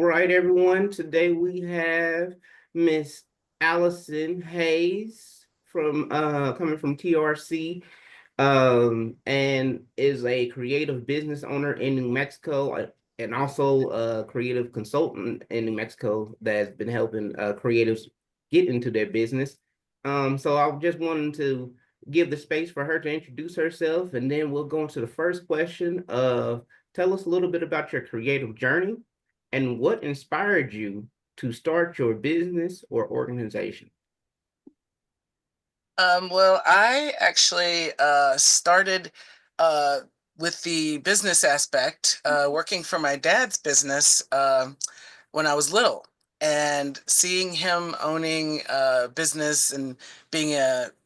All right, everyone. Today we have Miss Allison Hayes from coming from TRC, and is a creative business owner in New Mexico, and also a creative consultant in New Mexico that's been helping creatives get into their business. So I just wanted to give the space for her to introduce herself, and then we'll go into the first question of tell us a little bit about your creative journey and what inspired you to start your business or organization? Well, I actually started uh, with the business aspect, working for my dad's business when I was little, and seeing him owning a business and being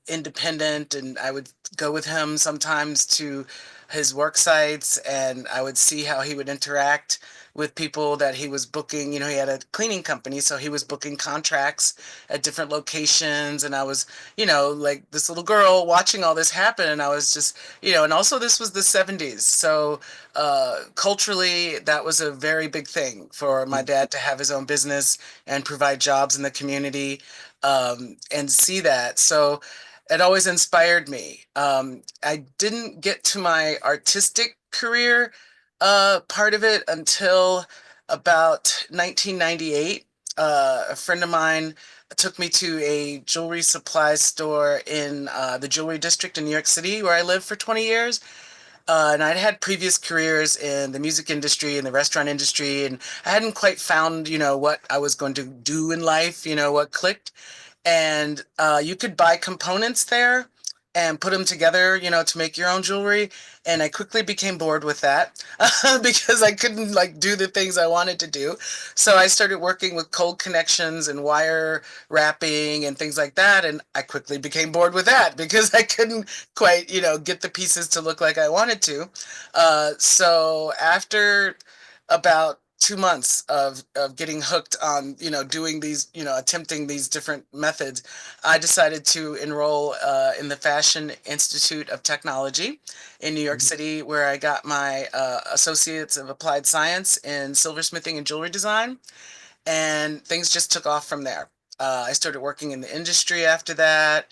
independent, and I would go with him sometimes to his work sites, and I would see how he would interact with people that he was booking. You know, he had a cleaning company, so he was booking contracts at different locations, and I was, like this little girl watching all this happen, and I was just, and also this was the 70s, so culturally that was a very big thing for my dad to have his own business and provide jobs in the community, and see that. So it always inspired me. I didn't get to my artistic career part of it until about 1998. A friend of mine took me to a jewelry supply store in the jewelry district in New York City, where I lived for 20 years. And I'd had previous careers in the music industry and the restaurant industry, and I hadn't quite found, what I was going to do in life, what clicked. And you could buy components there and put them together, to make your own jewelry. And I quickly became bored with that because I couldn't like do the things I wanted to do. So I started working with cold connections and wire wrapping and things like that. And I quickly became bored with that because I couldn't quite, get the pieces to look like I wanted to. So after about 2 months of getting hooked on, doing these, attempting these different methods, I decided to enroll in the Fashion Institute of Technology in New York City, where I got my Associates of Applied Science in silversmithing and jewelry design, and things just took off from there. I started working in the industry after that,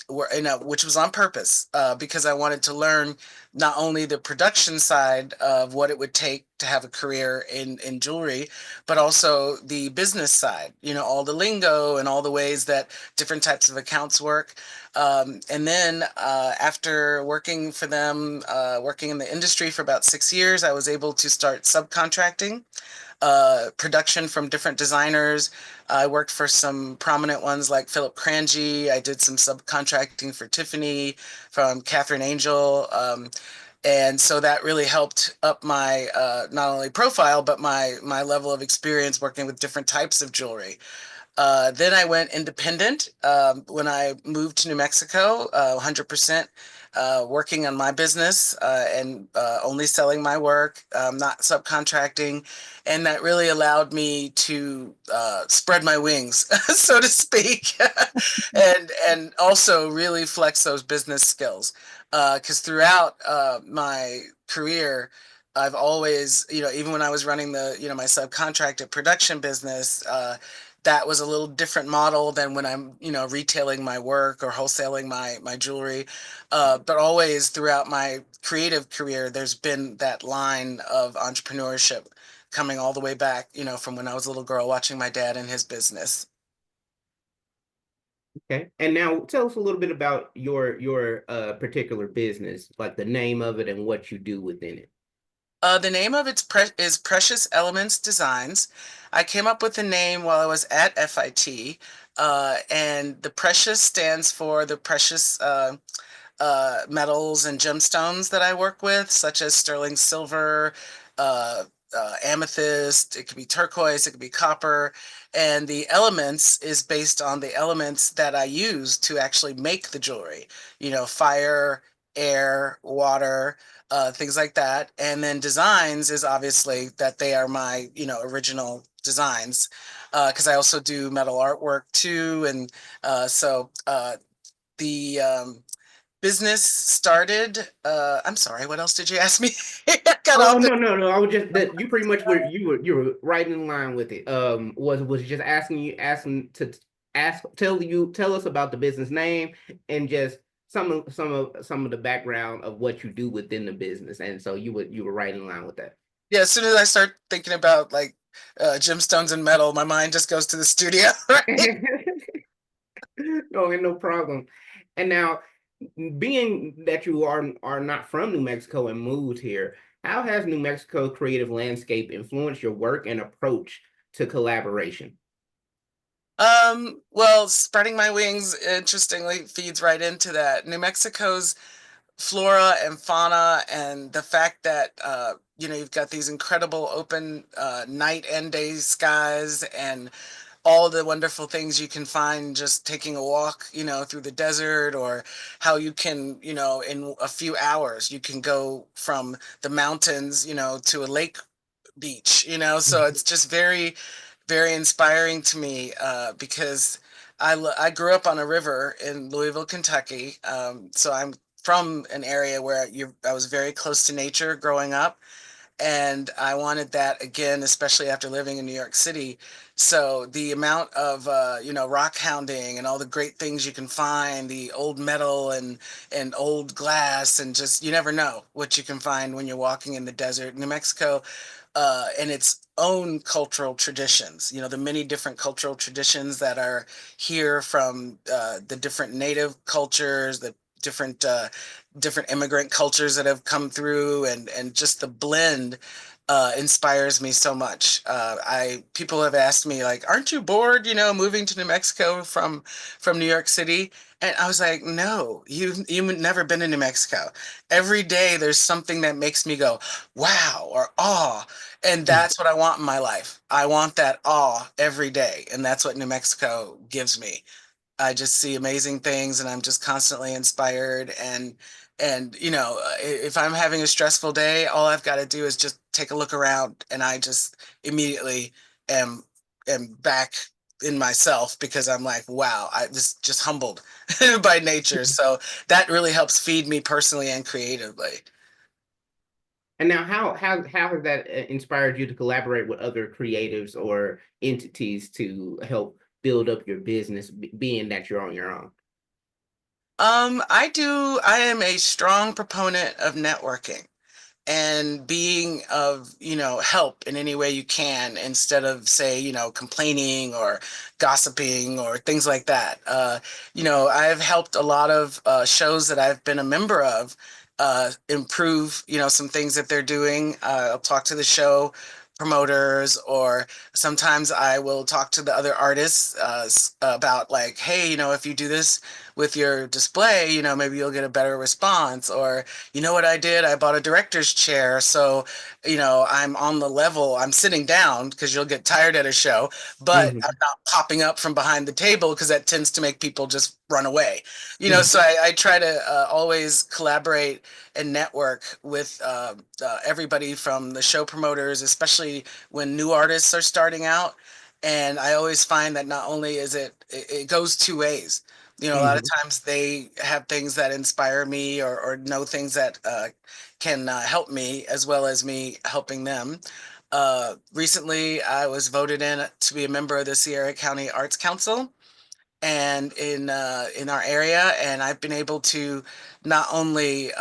which was on purpose, because I wanted to learn not only the production side of what it would take to have a career in jewelry, but also the business side, all the lingo and all the ways that different types of accounts work. And then after working for them, working in the industry for about 6 years, I was able to start subcontracting production from different designers. I worked for some prominent ones like Philip Cranji. I did some subcontracting for Tiffany, from Catherine Angel. And so that really helped up my not only profile, but my level of experience working with different types of jewelry. Then I went independent when I moved to New Mexico, 100% working on my business, and only selling my work, not subcontracting. And that really allowed me to spread my wings, so to speak, and also really flex those business skills. Because throughout my career, I've always, even when I was running my subcontracted production business, that was a little different model than when I'm, retailing my work or wholesaling my jewelry. But always throughout my creative career, there's been that line of entrepreneurship coming all the way back, from when I was a little girl watching my dad and his business. Okay. And now tell us a little bit about your particular business, like the name of it and what you do within it. The name of is Precious Elements Designs. I came up with the name while I was at FIT, and the Precious stands for the precious metals and gemstones that I work with, such as sterling silver, uh, amethyst, it could be turquoise, it could be copper. And the elements is based on the elements that I use to actually make the jewelry, fire, air, water, things like that. And then designs is obviously that they are my, original designs, because I also do metal artwork too. And so the business started. I'm sorry, what else did you ask me? I got Oh off. no. I was just that you pretty much were right in line with it. Was just asking to tell us about the business name and just some of the background of what you do within the business. And so you were right in line with that. Yeah, as soon as I start thinking about like gemstones and metal, my mind just goes to the studio, right? No, ain't no problem. And now, being that you are not from New Mexico and moved here, how has New Mexico creative landscape influenced your work and approach to collaboration? Well, spreading my wings interestingly feeds right into that. New Mexico's flora and fauna, and the fact that you've got these incredible open night and day skies, and all the wonderful things you can find just taking a walk, through the desert, or how you can, in a few hours, you can go from the mountains, to a lake beach, so it's just very, very inspiring to me because I grew up on a river in Louisville, Kentucky. So I'm from an area where I was very close to nature growing up, and I wanted that again, especially after living in New York City. So the amount of rock hounding and all the great things you can find, the old metal and old glass, and just you never know what you can find when you're walking in the desert. New Mexico and its own cultural traditions. The many different cultural traditions that are here from the different native cultures, the different immigrant cultures that have come through, and just the blend inspires me so much. I People have asked me like, "Aren't you bored? Moving to New Mexico from New York City?" And I was like, "No, you've never been to New Mexico. Every day there's something that makes me go, wow, or awe." And that's what I want in my life. I want that awe every day. And that's what New Mexico gives me. I just see amazing things, and I'm just constantly inspired. And if I'm having a stressful day, all I've got to do is just take a look around, and I just immediately am am back in myself, because I'm like, wow, I just humbled by nature. So that really helps feed me personally and creatively. And now, how has that inspired you to collaborate with other creatives or entities to help build up your business, being that you're on your own? I am a strong proponent of networking and being of help in any way you can, instead of, say, complaining or gossiping or things like that. I've helped a lot of shows that I've been a member of improve some things that they're doing. I'll talk to the show promoters, or sometimes I will talk to the other artists about, like, hey, if you do this with your display, maybe you'll get a better response. Or, you know what I did? I bought a director's chair. So, I'm on the level. I'm sitting down because you'll get tired at a show, but I'm Hmm. not popping up from behind the table, because that tends to make people just run away. So I try to always collaborate and network with everybody from the show promoters, especially when new artists are starting out. And I always find that not only it goes two ways. A lot of Hmm. times they have things that inspire me, or know things that can help me, as well as me helping them. Recently, I was voted in to be a member of the Sierra County Arts Council, and in our area, and I've been able to not only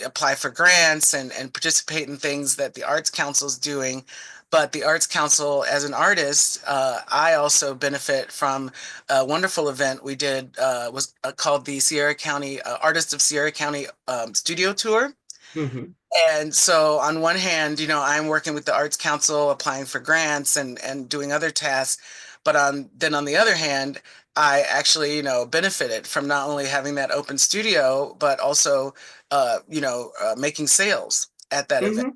apply for grants and participate in things that the Arts Council is doing, but the Arts Council, as an artist, I also benefit from a wonderful event we did, was called the Sierra County Artists of Sierra County Studio Tour. Hmm. And so on one hand, I'm working with the Arts Council, applying for grants and doing other tasks. But on the other hand, I actually, benefited from not only having that open studio, but also, making sales at that event. Hmm.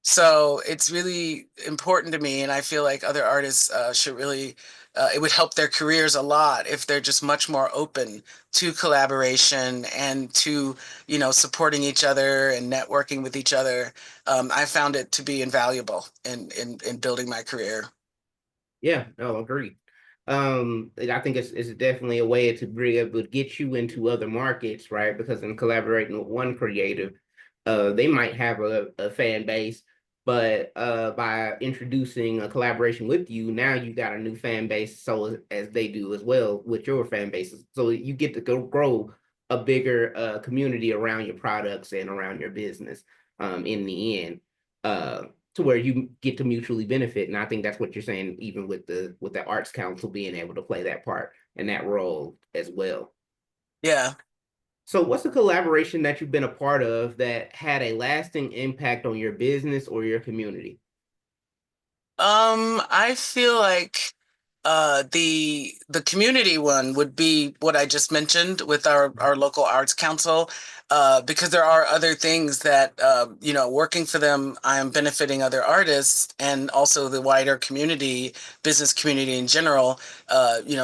So it's really important to me, and I feel like other artists should really, it would help their careers a lot if they're just much more open to collaboration and to, supporting each other and networking with each other. I found it to be invaluable in building my career. Yeah, no, agreed. I think it's definitely a way to be able to get you into other markets, right? Because in collaborating with one creative, they might have a fan base, but by introducing a collaboration with you, now you got a new fan base, so as they do as well with your fan bases. So you get to go grow a bigger community around your products and around your business in the end. Uh, to where you get to mutually benefit. And I think that's what you're saying, even with the arts council being able to play that part and that role as well. Yeah. So what's a collaboration that you've been a part of that had a lasting impact on your business or your community? I feel like the community one would be what I just mentioned with our local arts council, because there are other things that working for them, I am benefiting other artists and also the wider community, business community in general,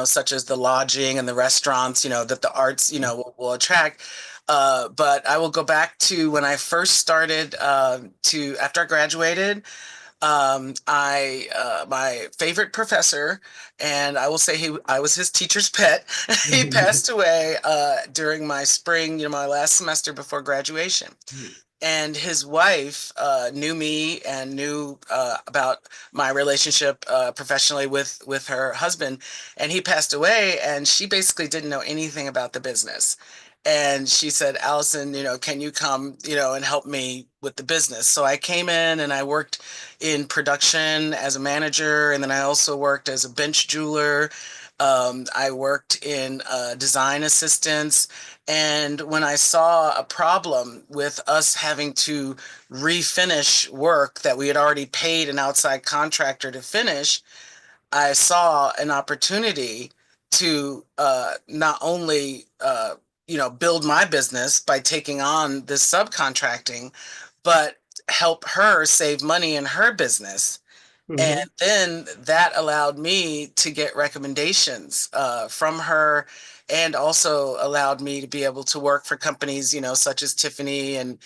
such as the lodging and the restaurants, that the arts, will attract. But I will go back to when I first started to after I graduated. I My favorite professor, and I will say I was his teacher's pet. He passed away during my spring, my last semester before graduation. And his wife knew me and knew about my relationship professionally with her husband, and he passed away, and she basically didn't know anything about the business. And she said, Allison, can you come, and help me with the business? So I came in and I worked in production as a manager, and then I also worked as a bench jeweler. I worked in design assistance. And when I saw a problem with us having to refinish work that we had already paid an outside contractor to finish, I saw an opportunity to not only build my business by taking on this subcontracting, but help her save money in her business. And Mm-hmm. then that allowed me to get recommendations from her, and also allowed me to be able to work for companies, such as Tiffany and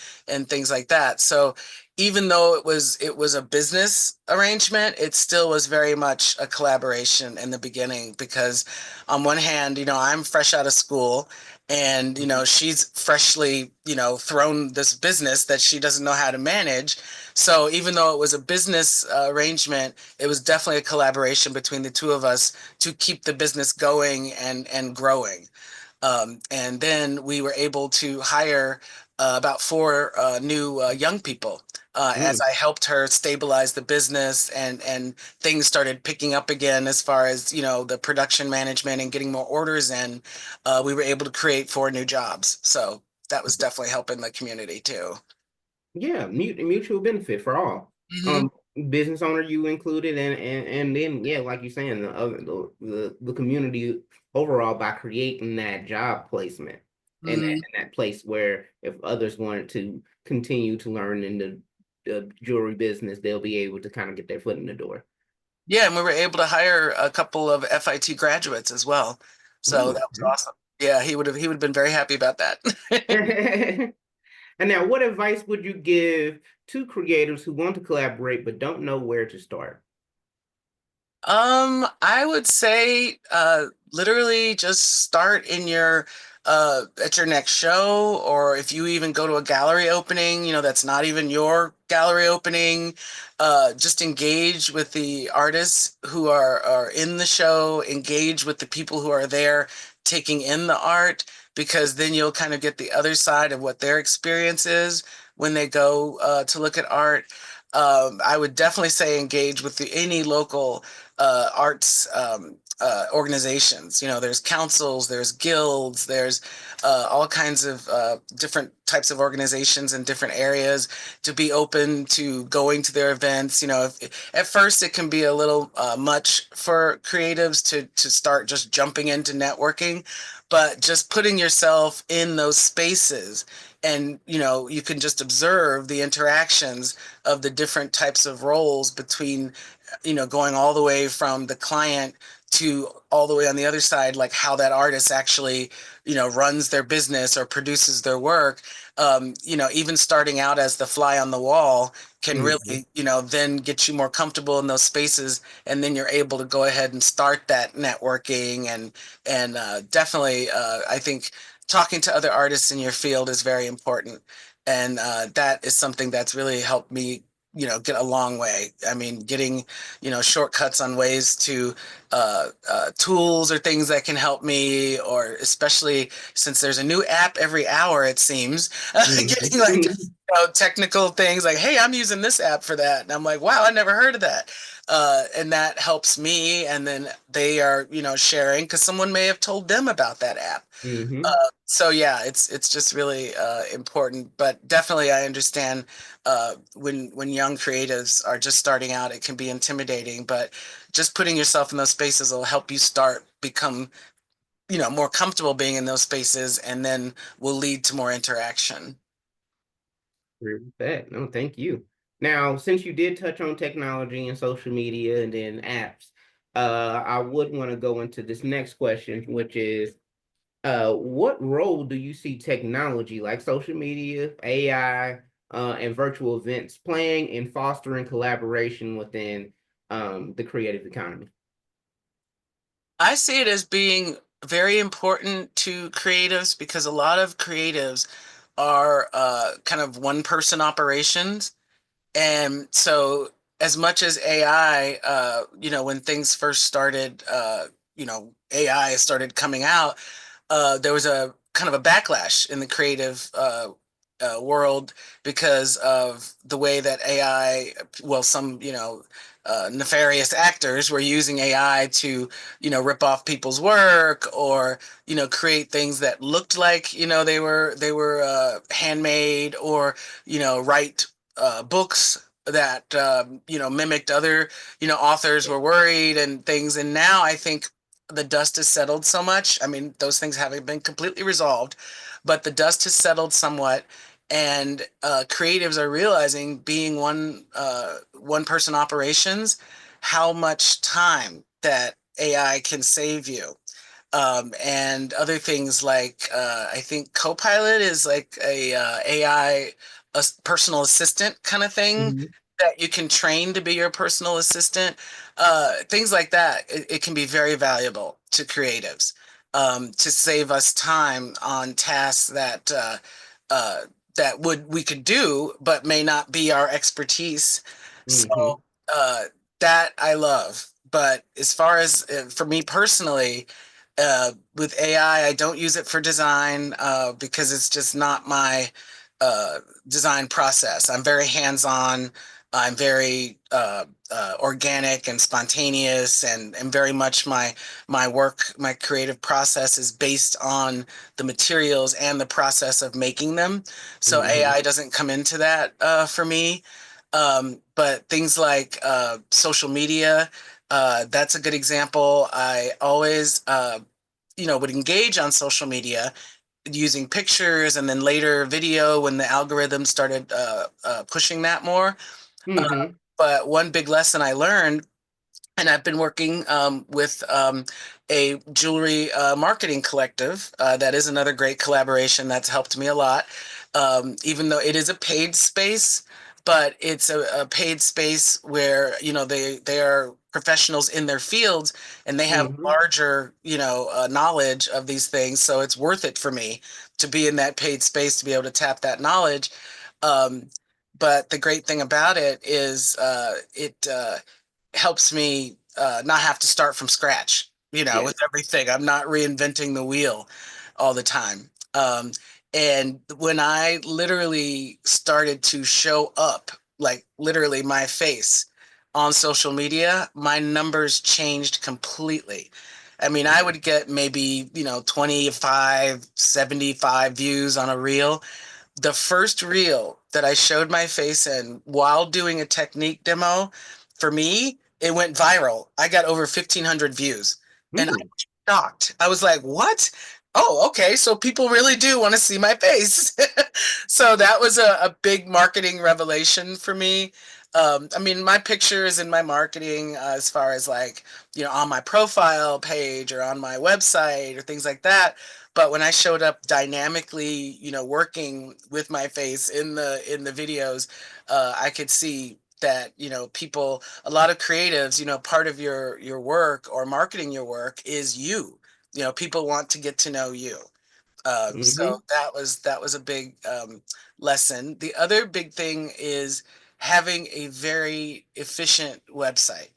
things like that. So even though it was a business arrangement, it still was very much a collaboration in the beginning, because on one hand, I'm fresh out of school, and she's freshly, thrown this business that she doesn't know how to manage. So even though it was a business arrangement, it was definitely a collaboration between the two of us to keep the business going and growing. And then we were able to hire about four new young people as I helped her stabilize the business, and things started picking up again as far as the production management and getting more orders in. We were able to create four new jobs, so that was definitely helping the community too. Yeah, mutual benefit for all. Hmm. Um, Business owner you included, and then yeah, like you're saying, the community overall by creating that job placement Hmm. and that place where if others wanted to continue to learn in the jewelry business, they'll be able to kind of get their foot in the door. Yeah, and we were able to hire a couple of FIT graduates as well. So Ooh, that was awesome. Yeah, he would have been very happy about that. okay. And now, what advice would you give to creators who want to collaborate but don't know where to start? I would say literally just start in your at your next show, or if you even go to a gallery opening, that's not even your gallery opening, just engage with the artists who are in the show, engage with the people who are there taking in the art, because then you'll kind of get the other side of what their experience is when they go to look at art. I would definitely say engage with any local arts organizations. There's councils, there's guilds, there's all kinds of different types of organizations in different areas, to be open to going to their events. At first it can be a little much for creatives to start just jumping into networking, but just putting yourself in those spaces, and you can just observe the interactions of the different types of roles between, going all the way from the client to all the way on the other side, like how that artist actually, runs their business or produces their work. Even starting out as the fly on the wall can Hmm. really, then get you more comfortable in those spaces, and then you're able to go ahead and start that networking and definitely, I think talking to other artists in your field is very important, and that is something that's really helped me, get a long way. I mean, getting, shortcuts on ways to tools or things that can help me, or especially since there's a new app every hour, it seems, getting like, Hmm. technical things like, hey, I'm using this app for that. And I'm like, wow, I never heard of that. And that helps me. And then they are, sharing because someone may have told them about that app. Hmm. So yeah, it's just really important. But definitely, I understand when young creatives are just starting out, it can be intimidating. But just putting yourself in those spaces will help you start become, more comfortable being in those spaces, and then will lead to more interaction. Agree with that. No, thank you. Now, since you did touch on technology and social media and then apps, I would want to go into this next question, which is, what role do you see technology like social media, AI, and virtual events playing in fostering collaboration within the creative economy? I see it as being very important to creatives because a lot of creatives are kind of one person operations. And so, as much as AI, when things first started, AI started coming out, there was a kind of a backlash in the creative world because of the way that AI, well, some, nefarious actors were using AI to, rip off people's work, or, create things that looked like, they were handmade, or, write books that, mimicked other, authors were worried and things. And now I think the dust has settled so much. I mean, those things haven't been completely resolved, but the dust has settled somewhat, and creatives are realizing, being one person operations, how much time that AI can save you. And other things like, I think Copilot is like a AI personal assistant kind of thing Mhm. that you can train to be your personal assistant. Things like that. It can be very valuable to creatives, to save us time on tasks uh, that would we could do, but may not be our expertise. So Hmm. uh, that I love. But as far as for me personally, with AI, I don't use it for design because it's just not my uh, design process. I'm very hands-on. I'm very organic and spontaneous, and very much my work, my creative process is based on the materials and the process of making them. So Hmm. AI doesn't come into that for me. But things like social media, that's a good example. I always would engage on social media using pictures, and then later video when the algorithm started pushing that more. Uh, Hmm. but one big lesson I learned, and I've been working with a jewelry marketing collective. That is another great collaboration that's helped me a lot. Even though it is a paid space, but it's a paid space where, they are professionals in their fields, and they have Hmm. larger, knowledge of these things. So it's worth it for me to be in that paid space to be able to tap that knowledge. Um, but the great thing about it is it helps me not have to start from scratch, with Yes. everything. I'm not reinventing the wheel all the time. And when I literally started to show up, like literally my face on social media, my numbers changed completely. I mean, I would get maybe, 25, 75 views on a reel. The first reel that I showed my face in while doing a technique demo, for me, it went viral. I got over 1,500 views, and I Mm. was shocked. I was like, what? Oh, okay. So people really do want to see my face. So that was a big marketing revelation for me. I mean, my pictures and my marketing, as far as like, on my profile page or on my website or things like that. But when I showed up dynamically, working with my face in the videos, I could see that, people, a lot of creatives, part of your work or marketing your work is you. People want to get to know you. So Hmm. that was a big lesson. The other big thing is having a very efficient website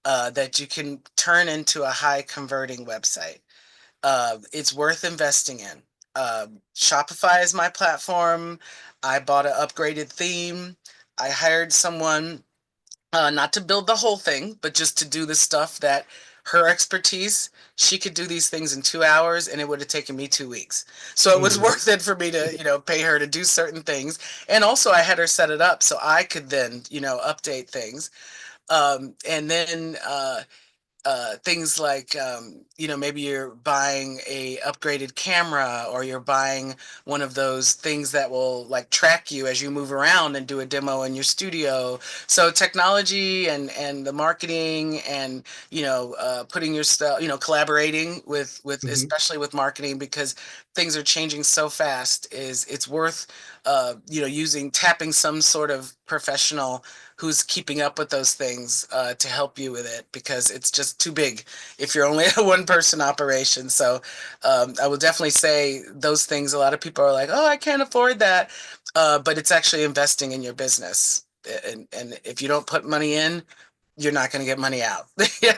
that you can turn into a high converting website. It's worth investing in. Shopify is my platform. I bought an upgraded theme. I hired someone not to build the whole thing, but just to do the stuff that her expertise, she could do these things in 2 hours and it would have taken me 2 weeks. So it was Hmm. worth it for me to, pay her to do certain things. And also I had her set it up so I could then, update things. And then things like maybe you're buying a upgraded camera or you're buying one of those things that will like track you as you move around and do a demo in your studio. So technology and the marketing and putting your stuff, collaborating with Hmm. especially with marketing, because things are changing so fast, is it's worth using, tapping some sort of professional who's keeping up with those things to help you with it, because it's just too big if you're only a one person operation. So I will definitely say those things. A lot of people are like, oh, I can't afford that. But it's actually investing in your business. And if you don't put money in, you're not going to get money out. Yeah.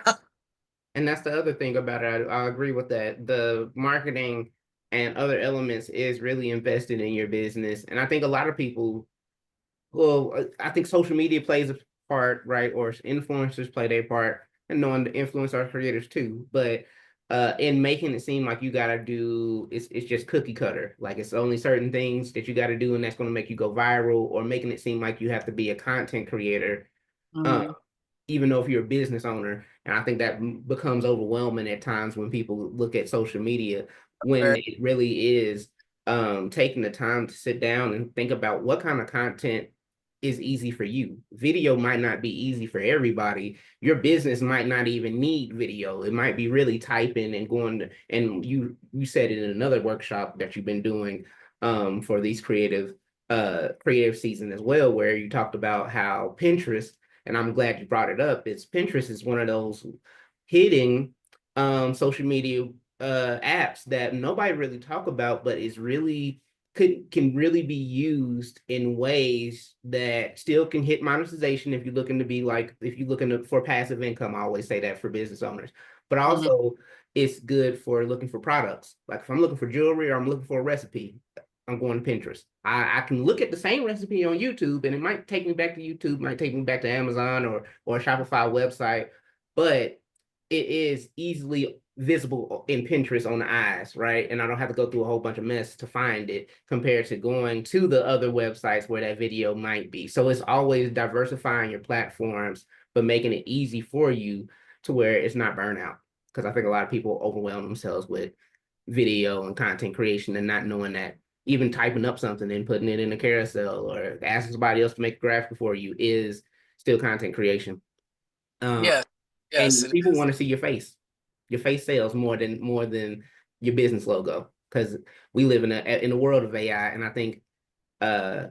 And that's the other thing about it. I agree with that. The marketing and other elements is really invested in your business. And I think a lot of people, well, I think social media plays a part, right? Or influencers play their part, and knowing to influence our creators too. But in making it seem like you gotta do, it's just cookie cutter. Like it's only certain things that you gotta do, and that's gonna make you go viral, or making it seem like you have to be a content creator. Uh, Mhm. even though if you're a business owner, and I think that becomes overwhelming at times when people look at social media, when Right. it really is taking the time to sit down and think about what kind of content is easy for you. Video might not be easy for everybody. Your business might not even need video. It might be really typing and going to, and you said it in another workshop that you've been doing for these creative season as well, where you talked about how Pinterest, and I'm glad you brought it up, is Pinterest is one of those hidden social media apps that nobody really talk about, but is really can really be used in ways that still can hit monetization if you're looking to be like, if you're looking for passive income. I always say that for business owners, but Mhm. also it's good for looking for products. Like if I'm looking for jewelry or I'm looking for a recipe, I'm going to Pinterest. I can look at the same recipe on YouTube and it might take me back to YouTube, might take me back to Amazon or a Shopify website, but it is easily visible in Pinterest on the eyes, right? And I don't have to go through a whole bunch of mess to find it compared to going to the other websites where that video might be. So it's always diversifying your platforms, but making it easy for you to where it's not burnout. Because I think a lot of people overwhelm themselves with video and content creation and not knowing that even typing up something and putting it in a carousel or asking somebody else to make a graphic for you is still content creation. Uh, Yes. Yes, and it people is. want to see your face. Your face sells more than your business logo because we live in a world of AI, and I think uh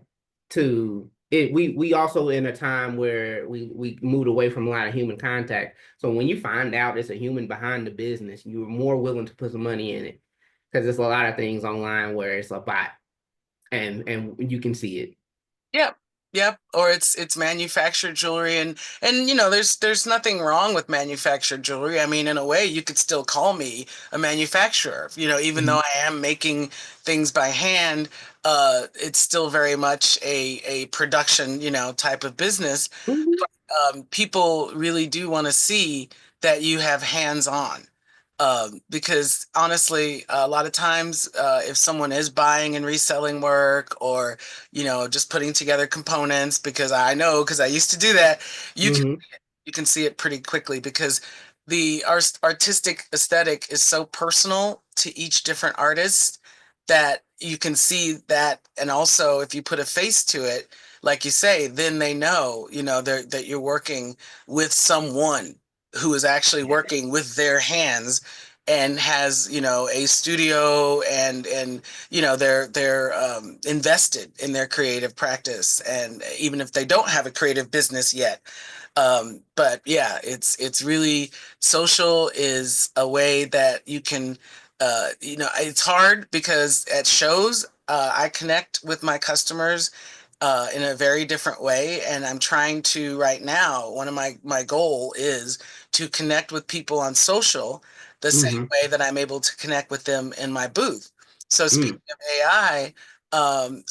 to it we also in a time where we moved away from a lot of human contact. So when you find out it's a human behind the business, you're more willing to put some money in it because there's a lot of things online where it's a bot and you can see it. Yep. Yep. Or it's manufactured jewelry, and there's nothing wrong with manufactured jewelry. I mean, in a way, you could still call me a manufacturer. Even though Mhm. I am making things by hand, it's still very much a production, type of business. Mhm. People really do want to see that you have hands on. Because honestly, a lot of times, if someone is buying and reselling work, or just putting together components, because I know, because I used to do that, you can Mhm. you can see it pretty quickly, because the artistic aesthetic is so personal to each different artist that you can see that. And also, if you put a face to it, like you say, then they know, that you're working with someone who is actually working with their hands and has, a studio, and they're invested in their creative practice, and even if they don't have a creative business yet. But yeah, it's really, social is a way that you can, it's hard because at shows, I connect with my customers in a very different way, and I'm trying to right now. One of my goal is to connect with people on social the same Mm-hmm. way that I'm able to connect with them in my booth. So Mm. speaking of AI,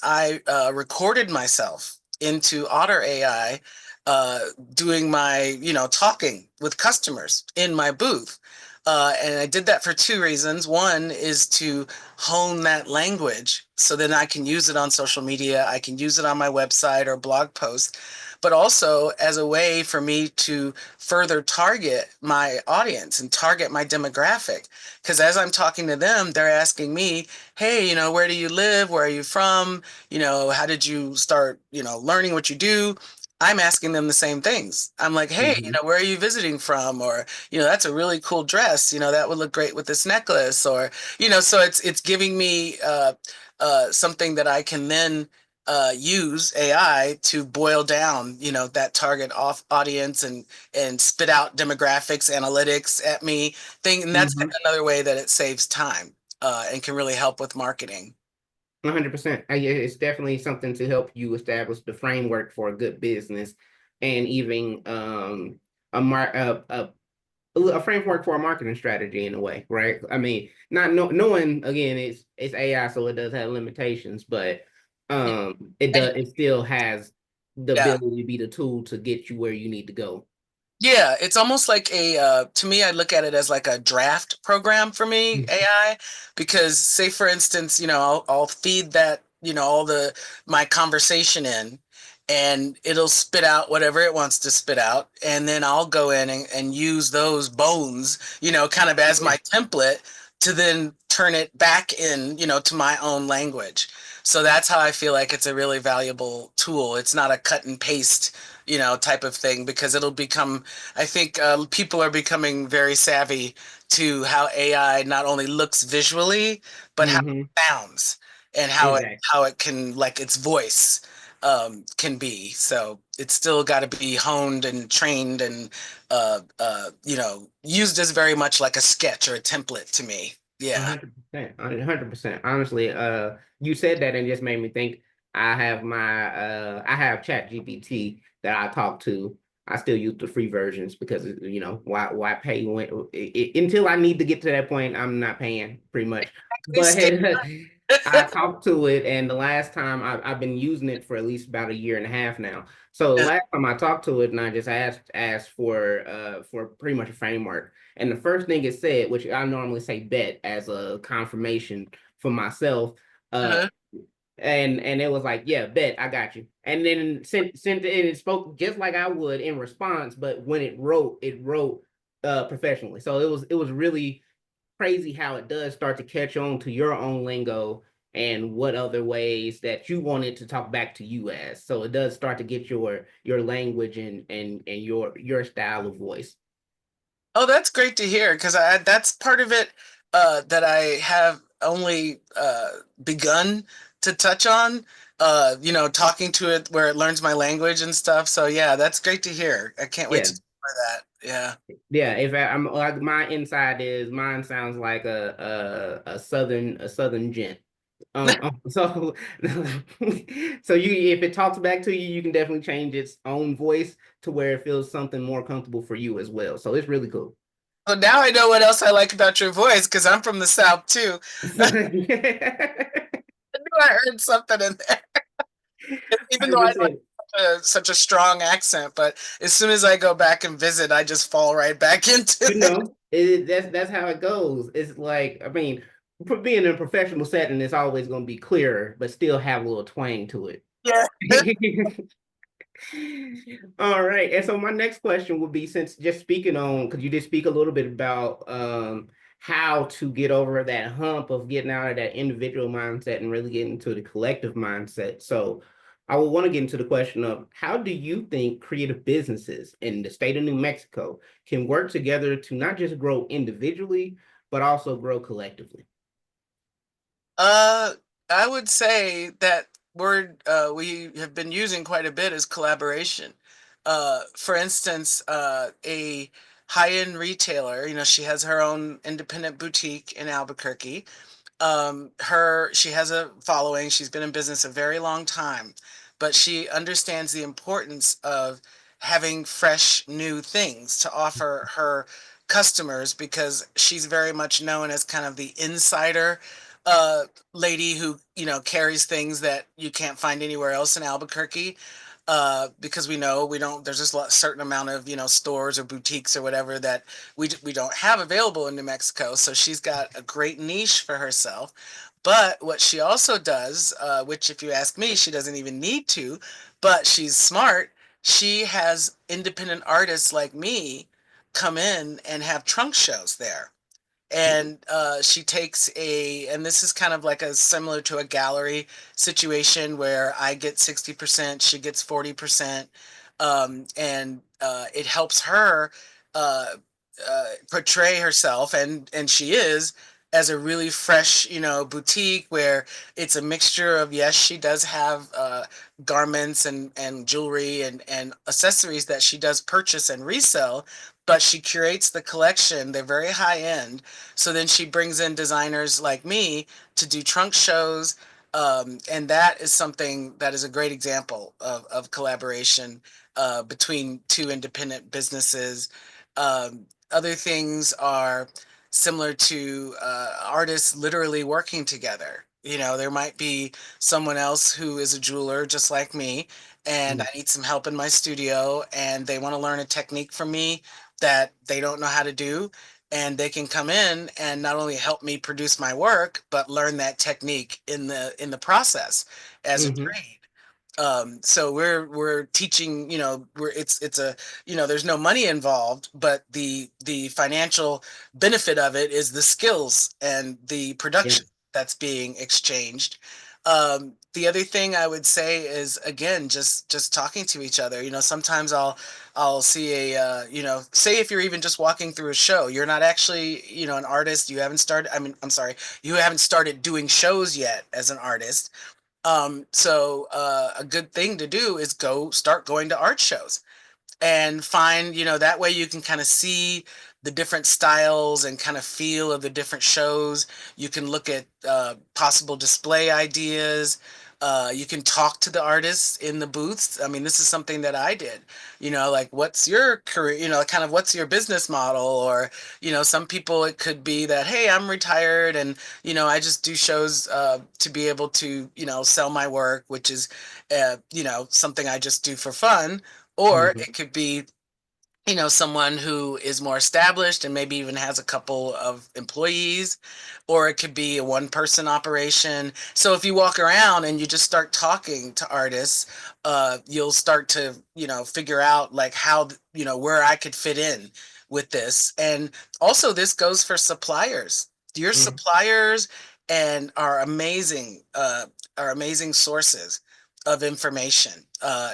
I recorded myself into Otter AI, uh, doing my, talking with customers in my booth. And I did that for two reasons. One is to hone that language so then I can use it on social media, I can use it on my website or blog post, but also as a way for me to further target my audience and target my demographic. Because as I'm talking to them, they're asking me, hey, where do you live? Where are you from? How did you start, learning what you do? I'm asking them the same things. I'm like, hey, Mm-hmm. where are you visiting from? Or, that's a really cool dress. That would look great with this necklace. Or, so it's giving me something that I can then use AI to boil down, that target off audience, and spit out demographics, analytics at me thing. And that's Mm-hmm. another way that it saves time and can really help with marketing. 100%. It's definitely something to help you establish the framework for a good business, and even a mar a framework for a marketing strategy in a way, right? I mean, not knowing again, it's AI, so it does have limitations, but And it still has the yeah. ability to be the tool to get you where you need to go. Yeah, it's almost like to me, I look at it as like a draft program for me, AI, because say for instance, I'll feed that, all my conversation in, and it'll spit out whatever it wants to spit out. And then I'll go in and use those bones, kind of as Yeah. my template to then turn it back in, to my own language. So that's how I feel like it's a really valuable tool. It's not a cut and paste, type of thing, because it'll become, I think people are becoming very savvy to how AI not only looks visually, but how Hmm. it sounds, and how it Exactly. how it can, like, its voice can be. So it's still got to be honed and trained and used as very much like a sketch or a template to me. Yeah. 100%, 100%. Honestly, you said that and just made me think. I have Chat GPT that I talk to. I still use the free versions because why pay when until I need to get to that point, I'm not paying pretty much. Please But stay. I talked to it, and the last time I've been using it for at least about a year and a half now. So the Yeah. last time I talked to it, and I just asked for pretty much a framework. And the first thing it said, which I normally say bet as a confirmation for myself, uh, Uh-huh. and it was like, yeah, bet, I got you. And then sent it, and it spoke just like I would in response, but when it wrote professionally. So it was really crazy how it does start to catch on to your own lingo and what other ways that you want it to talk back to you as. So it does start to get your language and your style of voice. Oh, that's great to hear, because that's part of it that I have only begun to touch on. Talking to it where it learns my language and stuff. So yeah, that's great to hear. I can't wait to Yeah. explore that. Yeah. Yeah, if I'm like my inside is mine sounds like a southern gent. So so you if it talks back to you, you can definitely change its own voice to where it feels something more comfortable for you as well. So it's really cool. So now I know what else I like about your voice, because I'm from the South too. I knew I heard something in there, even though I don't 100%. have such a strong accent. But as soon as I go back and visit, I just fall right back into it. That's how it goes. It's like, I mean, for being in a professional setting, it's always going to be clearer, but still have a little twang to it. Yeah. All right. And so my next question would be, since just speaking on, because you did speak a little bit about how to get over that hump of getting out of that individual mindset and really getting into the collective mindset. So I will want to get into the question of how do you think creative businesses in the state of New Mexico can work together to not just grow individually, but also grow collectively? Uh, I would say that word we have been using quite a bit is collaboration. For instance, a high-end retailer, she has her own independent boutique in Albuquerque. She has a following. She's been in business a very long time, but she understands the importance of having fresh new things to offer her customers because she's very much known as kind of the insider uh lady who carries things that you can't find anywhere else in Albuquerque, because we don't there's just a certain amount of stores or boutiques or whatever that we don't have available in New Mexico. So she's got a great niche for herself. But what she also does, which if you ask me, she doesn't even need to, but she's smart. She has independent artists like me come in and have trunk shows there. And she takes and this is kind of like a similar to a gallery situation where I get 60%, she gets 40%, and it helps her uh, portray herself, and she is, as a really fresh, boutique where it's a mixture of, yes, she does have garments and jewelry and accessories that she does purchase and resell, but she curates the collection. They're very high end. So then she brings in designers like me to do trunk shows. And that is something that is a great example of collaboration between two independent businesses. Other things are similar to artists literally working together. There might be someone else who is a jeweler just like me, and I need some help in my studio, and they want to learn a technique from me that they don't know how to do, and they can come in and not only help me produce my work but learn that technique in the process as a Mm-hmm. trade. So we're teaching, it's a, there's no money involved, but the financial benefit of it is the skills and the Yeah. production that's being exchanged. The other thing I would say is, again, just talking to each other. Sometimes I'll see say if you're even just walking through a show, you're not actually, an artist. You haven't started. I mean, I'm sorry, you haven't started doing shows yet as an artist. So a good thing to do is start going to art shows and find, that way you can kind of see the different styles and kind of feel of the different shows. You can look at possible display ideas. You can talk to the artists in the booths. I mean, this is something that I did, like, what's your career, kind of what's your business model? Or, some people, it could be that, hey, I'm retired and, I just do shows to be able to, sell my work, which is, something I just do for fun. Or Mm-hmm. it could be, someone who is more established and maybe even has a couple of employees, or it could be a one person operation. So if you walk around and you just start talking to artists, you'll start to, figure out like how, where I could fit in with this. And also this goes for suppliers. Your Mm-hmm. suppliers and are amazing sources of information,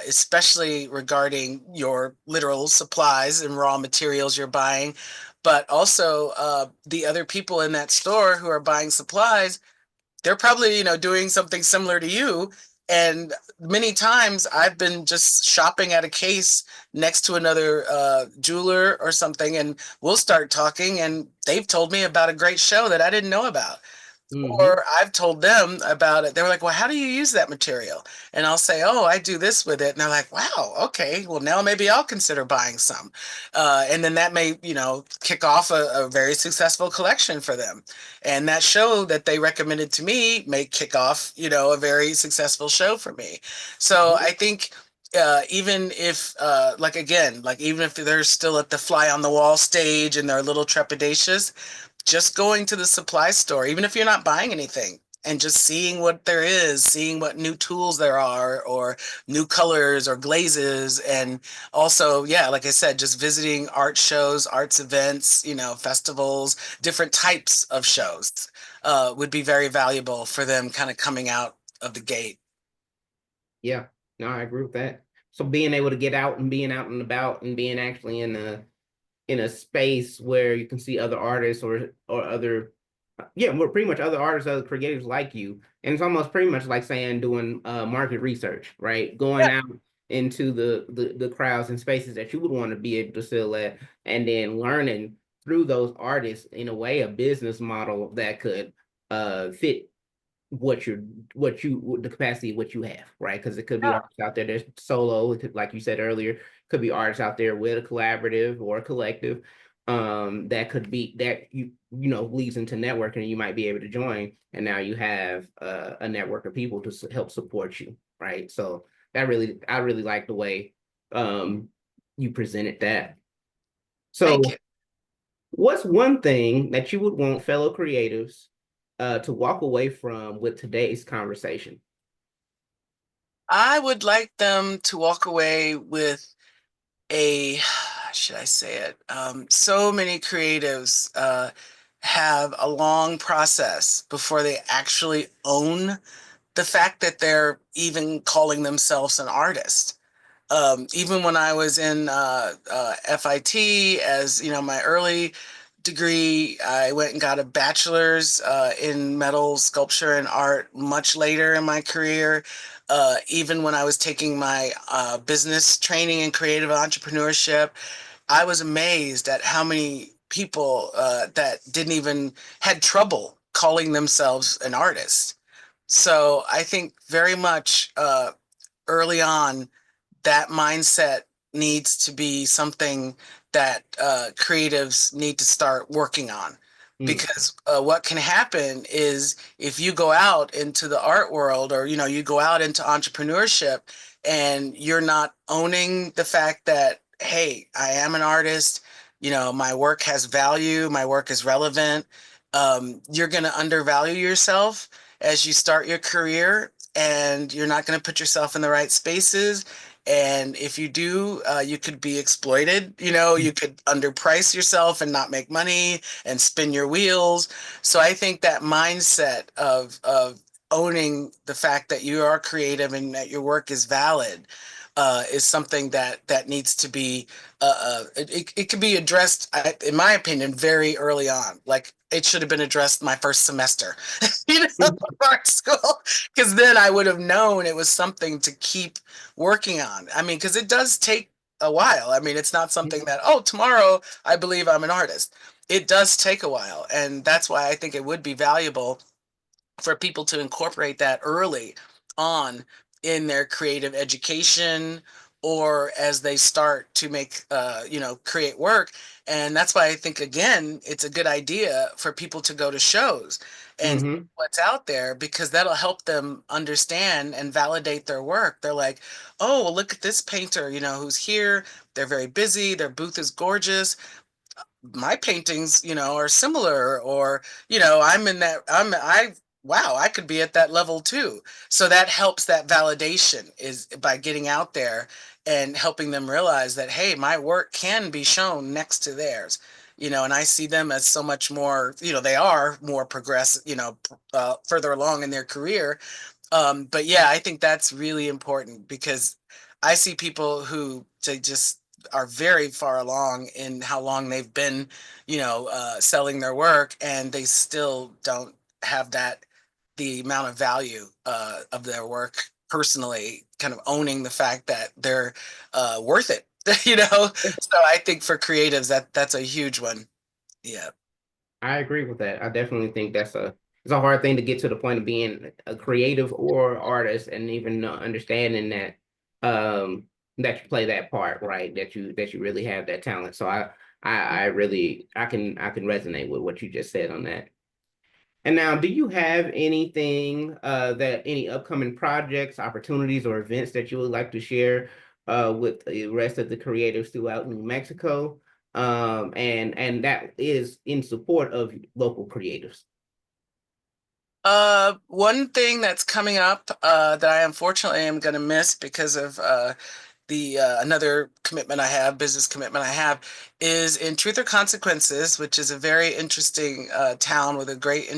especially regarding your literal supplies and raw materials you're buying, but also the other people in that store who are buying supplies. They're probably, doing something similar to you. And many times I've been just shopping at a case next to another jeweler or something, and we'll start talking, and they've told me about a great show that I didn't know about. Mm-hmm. Or I've told them about it. They were like, well, how do you use that material? And I'll say, oh, I do this with it. And they're like, wow, okay, well, now maybe I'll consider buying some. And then that may, kick off a very successful collection for them. And that show that they recommended to me may kick off, a very successful show for me. So I think even if, like, again, like, even if they're still at the fly on the wall stage and they're a little trepidatious, just going to the supply store, even if you're not buying anything, and just seeing what there is, seeing what new tools there are, or new colors or glazes. And also, yeah, like I said, just visiting art shows, arts events, festivals, different types of shows would be very valuable for them kind of coming out of the gate. Yeah. No, I agree with that. So being able to get out and being out and about and being actually in a space where you can see other artists or other yeah, we're pretty much other artists, other creators like you. And it's almost pretty much like saying doing market research, right? Going Yeah. out into the crowds and spaces that you would want to be able to sell at, and then learning through those artists in a way a business model that could fit what you're the capacity of what you have, right? Because it could be Yeah. artists out there that's solo, it could, like you said earlier, could be artists out there with a collaborative or a collective that could be that you know leads into networking and you might be able to join and now you have a network of people to help support you, right? So that really I really like the way um you presented that. Thank So you. what's one thing that you would want fellow creatives to walk away from with today's conversation? I would like them to walk away with a, should I say it? So many creatives have a long process before they actually own the fact that they're even calling themselves an artist. Even when I was in FIT, as you know, my early degree, I went and got a bachelor's in metal sculpture and art much later in my career. Even when I was taking my business training in creative entrepreneurship, I was amazed at how many people that didn't even had trouble calling themselves an artist. So I think very much early on that mindset needs to be something that creatives need to start working on. Mm, Because what can happen is if you go out into the art world or you go out into entrepreneurship and you're not owning the fact that, hey, I am an artist, my work has value, my work is relevant, you're going to undervalue yourself as you start your career, and you're not going to put yourself in the right spaces. And if you do, you could be exploited. You could underprice yourself and not make money and spin your wheels. So I think that mindset of owning the fact that you are creative and that your work is valid is something that needs to be it could be addressed, in my opinion, very early on. Like it should have been addressed my first semester, of art school, because then I would have known it was something to keep working on. I mean, because it does take a while. I mean, it's not something that, oh, tomorrow I believe I'm an artist. It does take a while, and that's why I think it would be valuable for people to incorporate that early on in their creative education or as they start to make create work. And that's why I think, again, it's a good idea for people to go to shows and see mm-hmm. what's out there, because that'll help them understand and validate their work. They're like, oh, well, look at this painter, who's here. They're very busy, their booth is gorgeous, my paintings, are similar, or, I'm in that, wow, I could be at that level too. So that helps, that validation is by getting out there and helping them realize that, hey, my work can be shown next to theirs. And I see them as so much more, they are more progressive, further along in their career. But yeah, I think that's really important, because I see people who they just are very far along in how long they've been, selling their work, and they still don't have the amount of value of their work personally, kind of owning the fact that they're worth it, So I think for creatives, that's a huge one. Yeah. I agree with that. I definitely think it's a hard thing to get to the point of being a creative or artist and even understanding that you play that part, right? That you really have that talent. So I really I can resonate with what you just said on that. And now, do you have anything that any upcoming projects, opportunities, or events that you would like to share with the rest of the creatives throughout New Mexico? And that is in support of local creatives. One thing that's coming up that I unfortunately am going to miss because of the another commitment I have, business commitment I have, is in Truth or Consequences, which is a very interesting town with a great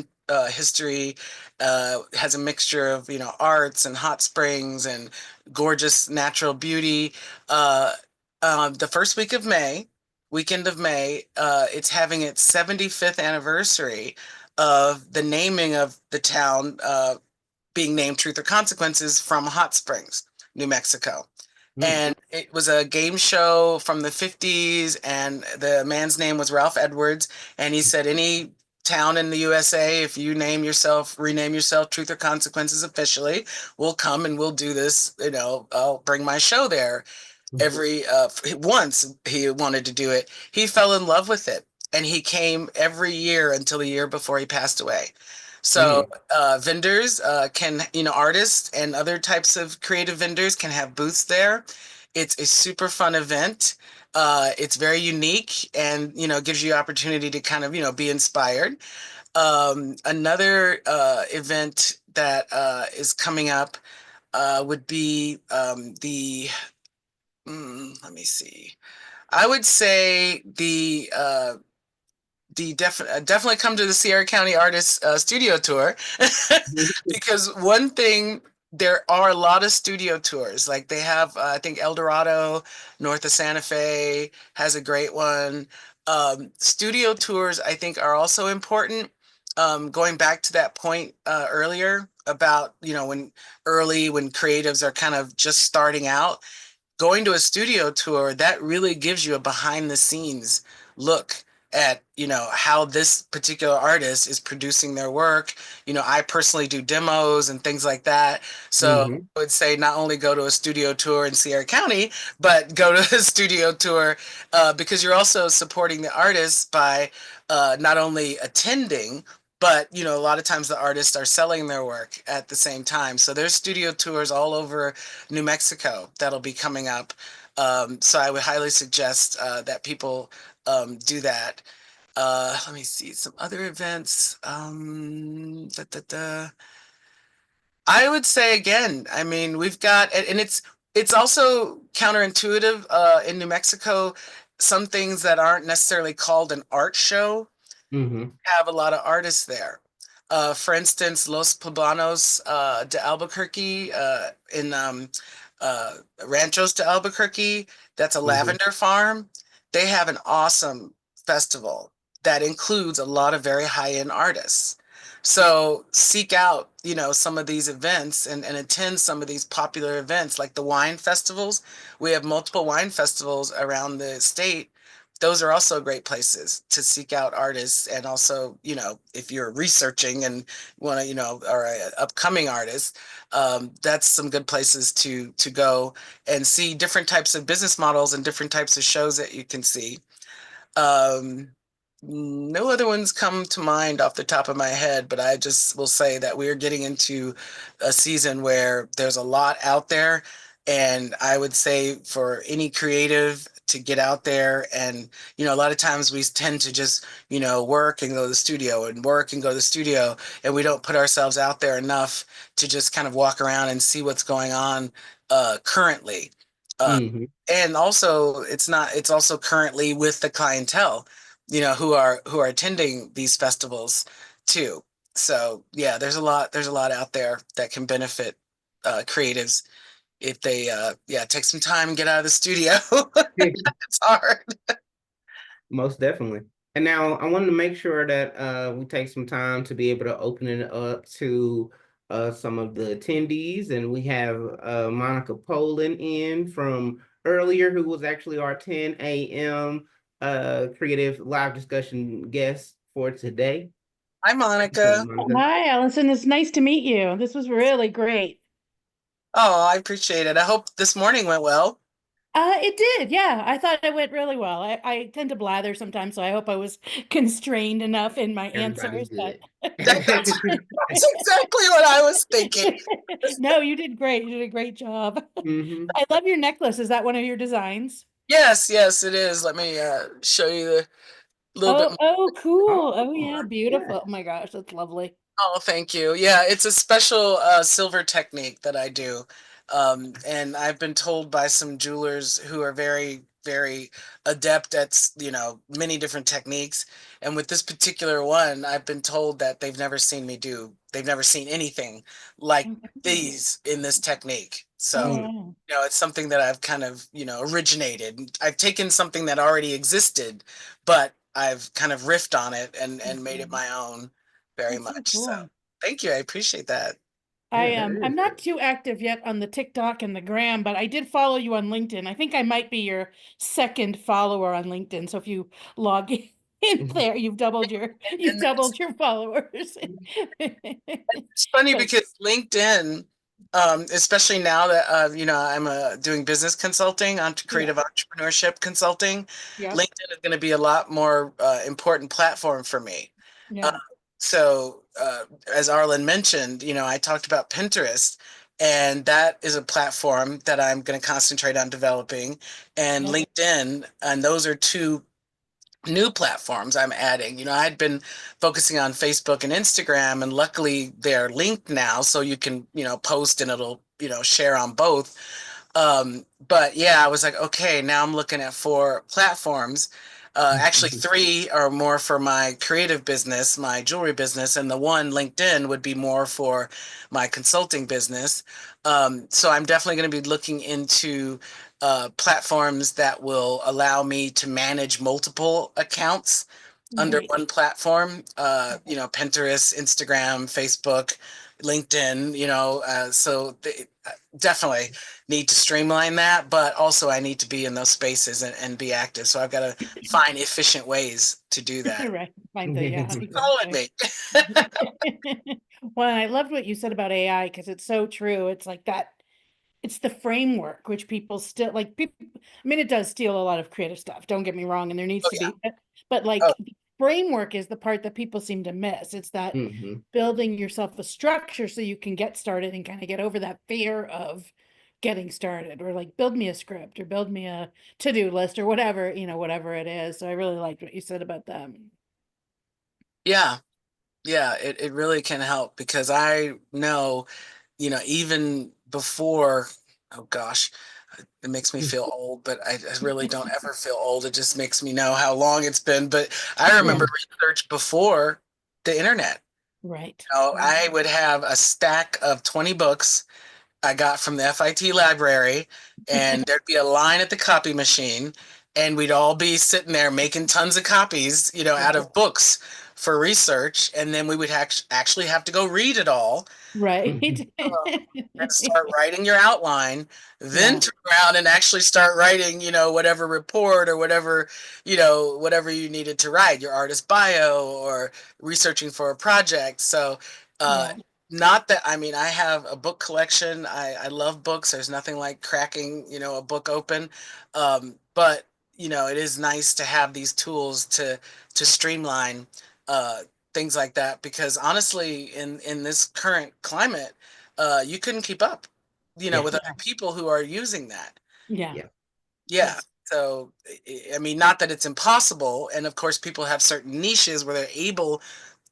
history, has a mixture of, arts and hot springs and gorgeous natural beauty. Uh, the first weekend of May, it's having its 75th anniversary of the naming of the town, being named Truth or Consequences, from Hot Springs, New Mexico. Mm, And it was a game show from the 50s, and the man's name was Ralph Edwards. And he said, any town in the USA, if you rename yourself Truth or Consequences officially, we'll come and we'll do this. I'll bring my show there. Once he wanted to do it, he fell in love with it, and he came every year until the year before he passed away. So mm, vendors can, artists and other types of creative vendors can have booths there. It's a super fun event. It's very unique, and gives you opportunity to kind of be inspired. Another event that is coming up would be let me see. I would say definitely come to the Sierra County Artists Studio Tour, because one thing, there are a lot of studio tours. Like they have, I think El Dorado, north of Santa Fe, has a great one. Studio tours, I think, are also important. Going back to that point earlier about, when creatives are kind of just starting out, going to a studio tour, that really gives you a behind the scenes look at, how this particular artist is producing their work. I personally do demos and things like that. So mm, I would say not only go to a studio tour in Sierra County, but go to a studio tour, because you're also supporting the artist by not only attending, but a lot of times the artists are selling their work at the same time. So there's studio tours all over New Mexico that'll be coming up. So I would highly suggest that people do that. Let me see some other events. I would say again, I mean, we've got, and it's also counterintuitive in New Mexico. Some things that aren't necessarily called an art show mm, have a lot of artists there. For instance, Los Poblanos de Albuquerque, in uh, Ranchos de Albuquerque, that's a mm, lavender farm. They have an awesome festival that includes a lot of very high-end artists. So seek out, some of these events, and attend some of these popular events like the wine festivals. We have multiple wine festivals around the state. Those are also great places to seek out artists. And also, if you're researching and want to, or a upcoming artist, that's some good places to go and see different types of business models and different types of shows that you can see. Um, no other ones come to mind off the top of my head, but I just will say that we're getting into a season where there's a lot out there. And I would say for any creative to get out there, and, a lot of times we tend to just, work and go to the studio and work and go to the studio, and we don't put ourselves out there enough to just kind of walk around and see what's going on currently. Uh, mm. and also it's also currently with the clientele, who are attending these festivals too. So yeah, there's a lot out there that can benefit creatives if they yeah, take some time and get out of the studio. It's hard. Most definitely. And now I wanted to make sure that we take some time to be able to open it up to some of the attendees. And we have Monica Poland in from earlier, who was actually our 10 a.m. Creative live discussion guest for today. Hi, So, Monica. Monica. Hi, Allyson. It's nice to meet you. This was really great. Oh, I appreciate it. I hope this morning went well. It did. Yeah, I thought it went really well. I tend to blather sometimes, so I hope I was constrained enough in my Everybody's answers, but good. That's exactly what I was thinking. no, you did great. You did a great job. Hmm. I love your necklace. Is that one of your designs? Yes, yes, it is. Let me show you a little bit Oh, more. oh, cool. Oh, Oh, yeah, yeah. beautiful. Oh my gosh, that's lovely. Oh, thank you. Yeah, it's a special silver technique that I do. And I've been told by some jewelers who are very very adept at, many different techniques. And with this particular one, I've been told that they've never seen anything like these in this technique. Oh, So, wow. it's something that I've kind of, originated. I've taken something that already existed, but I've kind of riffed on it and made it Mhm. my own very That's so much. So, cool. thank you. I appreciate that. I Yeah, that am. I'm is not good. too active yet on the TikTok and the gram, but I did follow you on LinkedIn. I think I might be your second follower on LinkedIn. So if you log in there, you've And doubled your followers. it's funny But because LinkedIn, especially now that I'm doing business consulting on yeah, creative entrepreneurship consulting, yep, LinkedIn is going to be a lot more important platform for me. Uh, yeah, so, as Arlen mentioned, I talked about Pinterest, and that is a platform that I'm going to concentrate on developing, and yep, LinkedIn, and those are two new platforms I'm adding. I'd been focusing on Facebook and Instagram, and luckily they're linked now, so you can, post and it'll, share on both. But yeah, I was like, okay, now I'm looking at four platforms. Actually, three are more for my creative business, my jewelry business, and the one, LinkedIn, would be more for my consulting business. So I'm definitely going to be looking into platforms that will allow me to manage multiple accounts under right. one platform. Pinterest, Instagram, Facebook, LinkedIn. Definitely need to streamline that, but also I need to be in those spaces and be active. So I've got to find efficient ways to do that. Right. Yeah, Following exactly. me. Well, I loved what you said about AI because it's so true. It's like that. It's the framework which people still like people. I mean, it does steal a lot of creative stuff, don't get me wrong, and there needs Oh to yeah. be, but Oh like the framework is the part that people seem to miss. It's that Hmm. building yourself a structure so you can get started and kind of get over that fear of getting started, or like build me a script or build me a to-do list or whatever, whatever it is. So I really liked what you said about them. yeah. Yeah, it really can help because I know, even before, oh gosh, it makes me feel old, but I really don't ever feel old. It just makes me know how long it's been. But I Yeah, remember research before the internet. right. Right. I would have a stack of 20 books I got from the FIT library, and there'd be a line at the copy machine, and we'd all be sitting there making tons of copies, out Right. of books for research, and then we would actually have to go read it all Right. and start writing your outline, then Yeah. turn around and actually start writing, whatever report or whatever, whatever you needed to write, your artist bio or researching for a project. So, uh, Yeah. not that, I mean, I have a book collection. I love books. There's nothing like cracking, a book open. But, it is nice to have these tools to streamline, uh, things like that, because honestly, in this current climate, you couldn't keep up, Yeah, with other Yeah. people who are using that. Yeah. Yeah. Yeah. Yes. So, I mean, not that it's impossible. And of course, people have certain niches where they're able